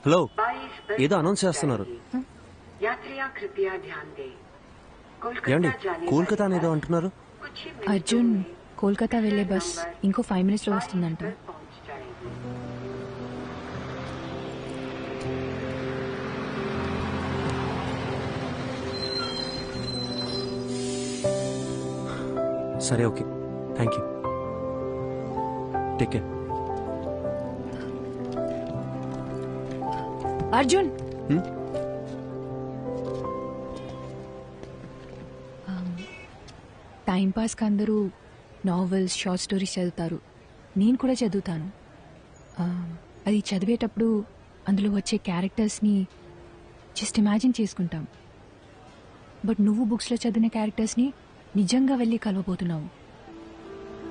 Hello, ఏదో announce చేస్తున్నారు. ఏమండి, కోల్కతా అనేదో అంటున్నారు. అర్జున్, కోల్కతా వెళ్లే బస్ ఇంకో 5 minutes లో వస్తుందంట. సరే, okay, thank you. Take care. Arjun, time పాస్కి అందరూ నావెల్స్, షార్ట్ స్టోరీస్ చదువుతారు. నేను కూడా చదువుతాను. అది చదివేటప్పుడు అందులో వచ్చే క్యారెక్టర్స్ని జస్ట్ ఇమాజిన్ చేసుకుంటాం. బట్ నువ్వు బుక్స్లో చదివిన క్యారెక్టర్స్ని నిజంగా వెళ్ళి కలవబోతున్నావు.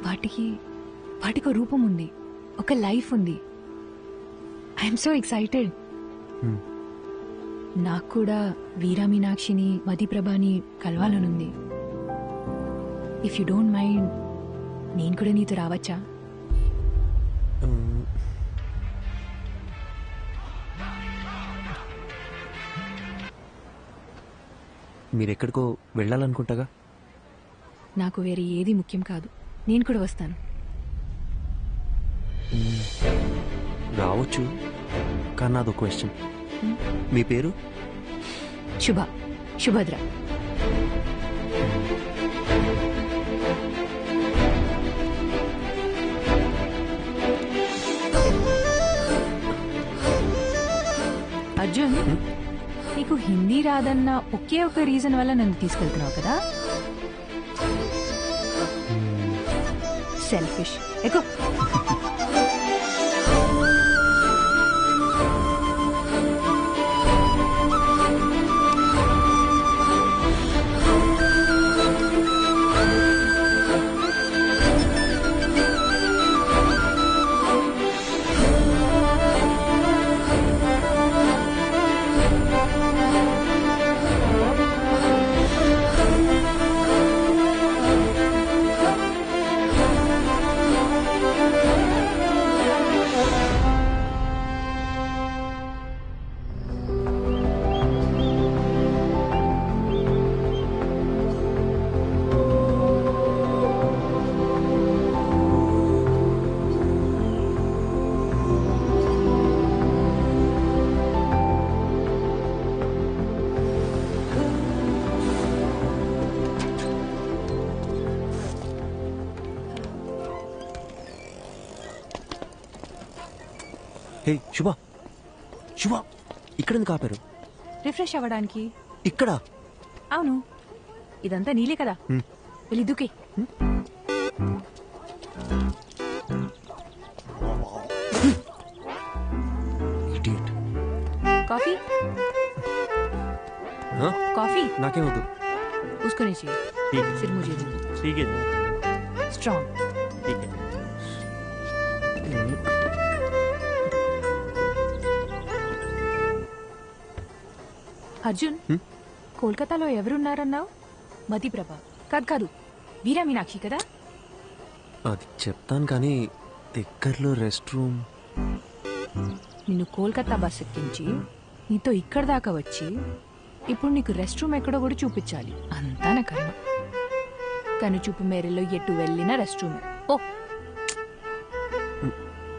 వాటికి ఒక రూపం ఉంది, ఒక లైఫ్ ఉంది. I'm so excited. నాకు కూడా వీరా మీనాక్షిని, మధుప్రభని కలవాలనుంది. ఇఫ్ యూ డోంట్ మైండ్, నేను కూడా నీతో రావచ్చా? మీరెక్కడికో వెళ్ళాలనుకుంటాగా. నాకు వేరే ఏది ముఖ్యం కాదు, నేను కూడా వస్తాను. రావచ్చు, కానీ నాదో క్వశ్చన్. మీ పేరు? శుభద్ర. అర్జున్, నీకు హిందీ రాదన్న ఒకే ఒక రీజన్ వల్ల నన్ను తీసుకెళ్తున్నావు కదా? సెల్ఫిష్. ఎక్కువ. హే శుభ, ఇక్కడ ఎందుకు ఆపారు? రిఫ్రెష్ అవ్వడానికి. ఇక్కడ? అవును, ఇదంతా నీలే కదా. వెళ్ళి దూకే. కాఫీ? కాఫీ నాకేం వద్దు. उसको नहीं चाहिए, सिर्फ मुझे दो. ठीक है, स्ट्रॉन्ग. ठीक है. అర్జున్, కోల్కతాలో ఎవరున్నారన్నావు? మధుప్రభ కాదు, వీరా మీనాక్షి కదా? అది చెప్తాను, కానీ దగ్గరలో రెస్ట్ రూమ్. నిన్ను కోల్కతా బస్ ఎక్కించి నీతో ఇక్కడ దాకా వచ్చి ఇప్పుడు నీకు రెస్ట్ రూమ్ ఎక్కడో కూడా చూపించాలి. అంతా నా కర్మ. కను చూపు మేరలో ఎటు వెళ్ళినా రెస్ట్ రూమ్. ఓ,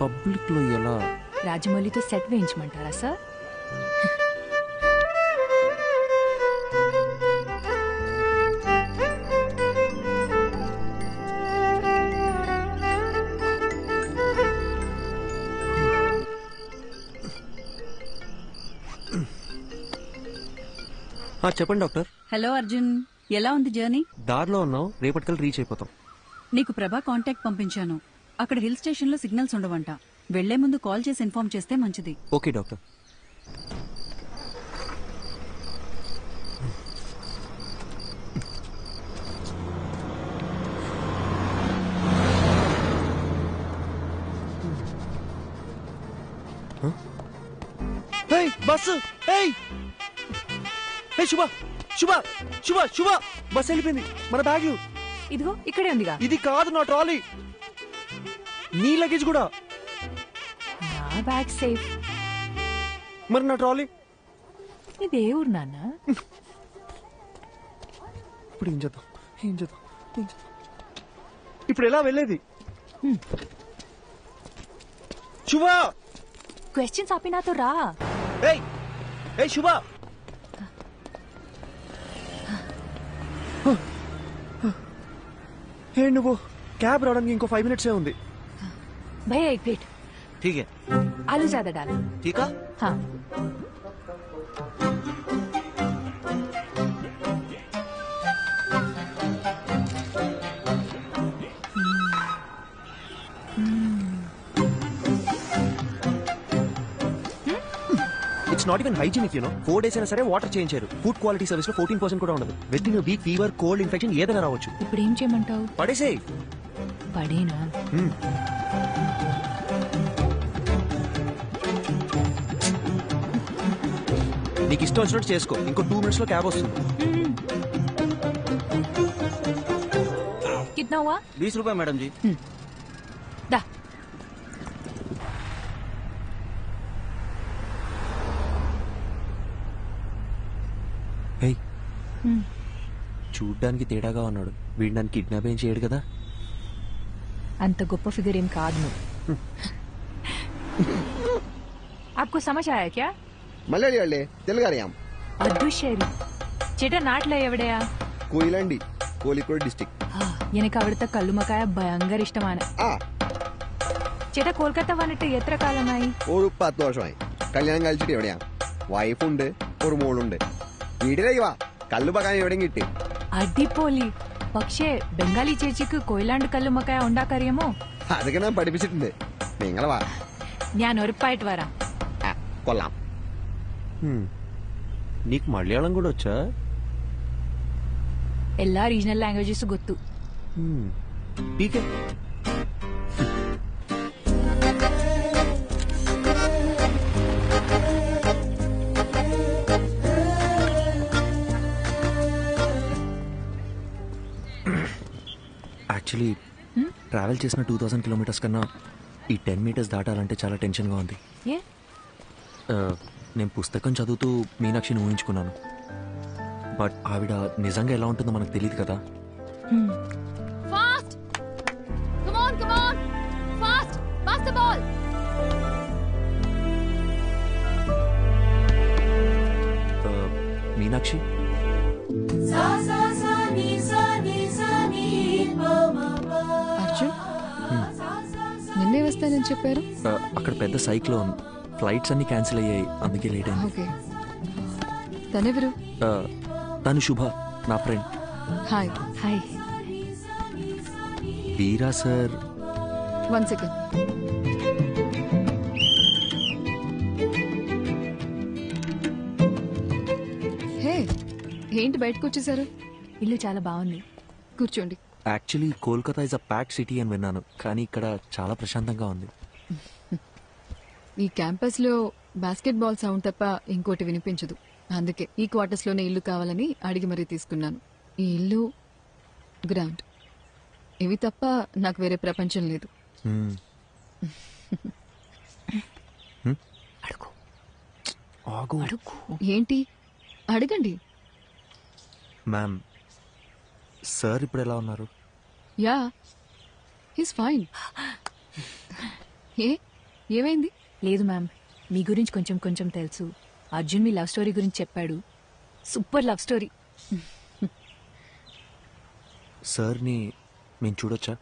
పబ్లిక్ లో ఎలా? రాజమౌళితో సెట్ వేయించమంటారా సార్? చెప్పండి డాక్టర్. హలో అర్జున్, ఎలా ఉంది జర్నీ? దారిలో ఉన్నావు, రేపటికల్ రీచ్ అయిపోతాం. నీకు ప్రభా కాంటాక్ట్ పంపించాను. అక్కడ హిల్ స్టేషన్ లో సిగ్నల్స్ ఉండవంట. వెళ్లే ముందు కాల్ చేసి ఇన్ఫార్మ్ చేస్తే మంచిది. Okay doctor. బస్సు. శుభ శుభ శుభ శుభ బస్ వెళ్ళిపోయింది. మన బ్యాగ్ ఇదిగో ఇక్కడే ఉందిగా. ఇది కాదు నా ట్రాలీ, నీ లగేజ్ కూడా. నా బ్యాగ్ సేఫ్. మరి నా ట్రాలీ ఇదే ఊరు నాన్న. ఇప్పుడు ఏం చేద్దాం? ఇప్పుడు ఎలా వెళ్ళేది? శుభ, క్వశ్చన్స్ ఆపి నాతో రా. ఏయ్ ఏయ్ శుభ, ఏ నువ్వు క్యాబ్ రావడానికి ఇంకో 5 minutes ఉంది. భయ్యా एक प्लेट ठीक है. आलू ज्यादा डाल. ठीक है. हाँ. It's not even hygienic you know. 4 days అయినా సరే వాటర్ చేంజ్ చేయరు. ఫుడ్ క్వాలిటీ సర్వీస్ లో 14% కూడా ఉండదు. With in week fever, cold, infection ఏదైనా రావచ్చు. ఇప్పుడు ఏం చేయమంటావు? పడేసేయ్. పడేనా? నీకు ఇష్టం వచ్చినట్టు చేసుకో. ఇంకో 2 minutes లో క్యాబ్ వస్తుంది. कितना हुआ? 20 रुपए मैडम जी. दा. చూడ్డానికి తేడాగా ఉన్నాడు. వీడిని కిడ్నాప్ ఏం చేయడు కదా. అంత గొప్ప ఫిగర్ ఏం కాదు నువ్వు. आपको समझ आया क्या? മലയാളിയല്ലേ? തെലുങ്കറിയാം. അതു ശരി. ചേട്ടാ നാട്ടിലെ എവിടെയാ? കൊയിലാണ്ടി, കോഴിക്കോട് ഡിസ്ട്രിക്ട്. എനിക്ക് അവിടുത്തെ കല്ലുമക്കായ ഭയങ്കര ഇഷ്ടമാണ്. ആ ചേട്ടാ കൊൽക്കത്ത വന്നിട്ട് എത്ര കാലമായി? ഒരു 10 വർഷമായി. കല്യാണം കഴിച്ചിട്ട് എവിടെയാ? വൈഫുണ്ട്, ഒരു മോളുണ്ട്. വീട്ടിലേക്ക് വാ, കല്ലുമക്കായ എവിടെയും കിട്ടി. അടിപൊളി. പക്ഷേ ബംഗാളി ചേച്ചിക്ക് കൊയിലാണ്ട് കല്ലുമക്കായ ഉണ്ടാക്കറിയാമോ? അതൊക്കെ ഞാൻ പഠിപ്പിച്ചിട്ടുണ്ട്. നിങ്ങൾ വാ, ഞാൻ ഉറപ്പായിട്ട് വരാം. കൊള്ളാം. నీకు మలయాళం కూడా వచ్చా? എല്ലാ റീജിയണൽ ലാംഗ്വേജസ് ಗೊತ್ತು. ठीक है. యాక్చువల్లీ ట్రావెల్ చేసిన 2000 kilometers కన్నా ఈ 10 meters దాటాలంటే చాలా టెన్షన్గా ఉంది. ఏ? నేను పుస్తకం చదువుతూ మీనాక్షిని ఊహించుకున్నాను. బట్ ఆవిడ నిజంగా ఎలా ఉంటుందో మనకు తెలియదు కదా. Fast! Come on, come on! Fast! Pass the ball! Meenakshi, Arjun నిన్నే వస్తానని చెప్పారు. అక్కడ పెద్ద సైక్లోన్, ఫ్లైట్స్ అన్ని క్యాన్సిల్ అయ్యాయి, అందుకే లేట్ అయింది. ఓకే, తనెవరు? తను శుభ, నా ఫ్రెండ్. హాయ్. హాయ్. వీరా సార్. 1 second. హే, ఏంటి బయటకు వచ్చేసారు? ఇల్లు చాలా బాగుంది. కూర్చోండి. Actually Kolkata is a pack city అని విన్నాను, కానీ ఇక్కడ చాలా ప్రశాంతంగా ఉంది. ఈ క్యాంపస్ లో బాస్కెట్ బాల్ సౌండ్ తప్ప ఇంకోటి వినిపించదు. అందుకే ఈ క్వార్టర్స్ లోనే ఇల్లు కావాలని అడిగి మరీ తీసుకున్నాను. ఈ ఇల్లు, గ్రౌండ్, ఇవి తప్ప నాకు వేరే ప్రపంచం లేదు. అడుగు. ఆగు. అడుగు. ఏంటి? అడగండి. మ్యామ్, సార్ ఇప్పుడు ఎలా ఉన్నారు? Yeah, he's fine. ఏమైంది? లేదు మ్యామ్, మీ గురించి కొంచెం కొంచెం తెలుసు. అర్జున్ మీ లవ్ స్టోరీ గురించి చెప్పాడు. Super love story. సార్ని మేము చూడొచ్చా?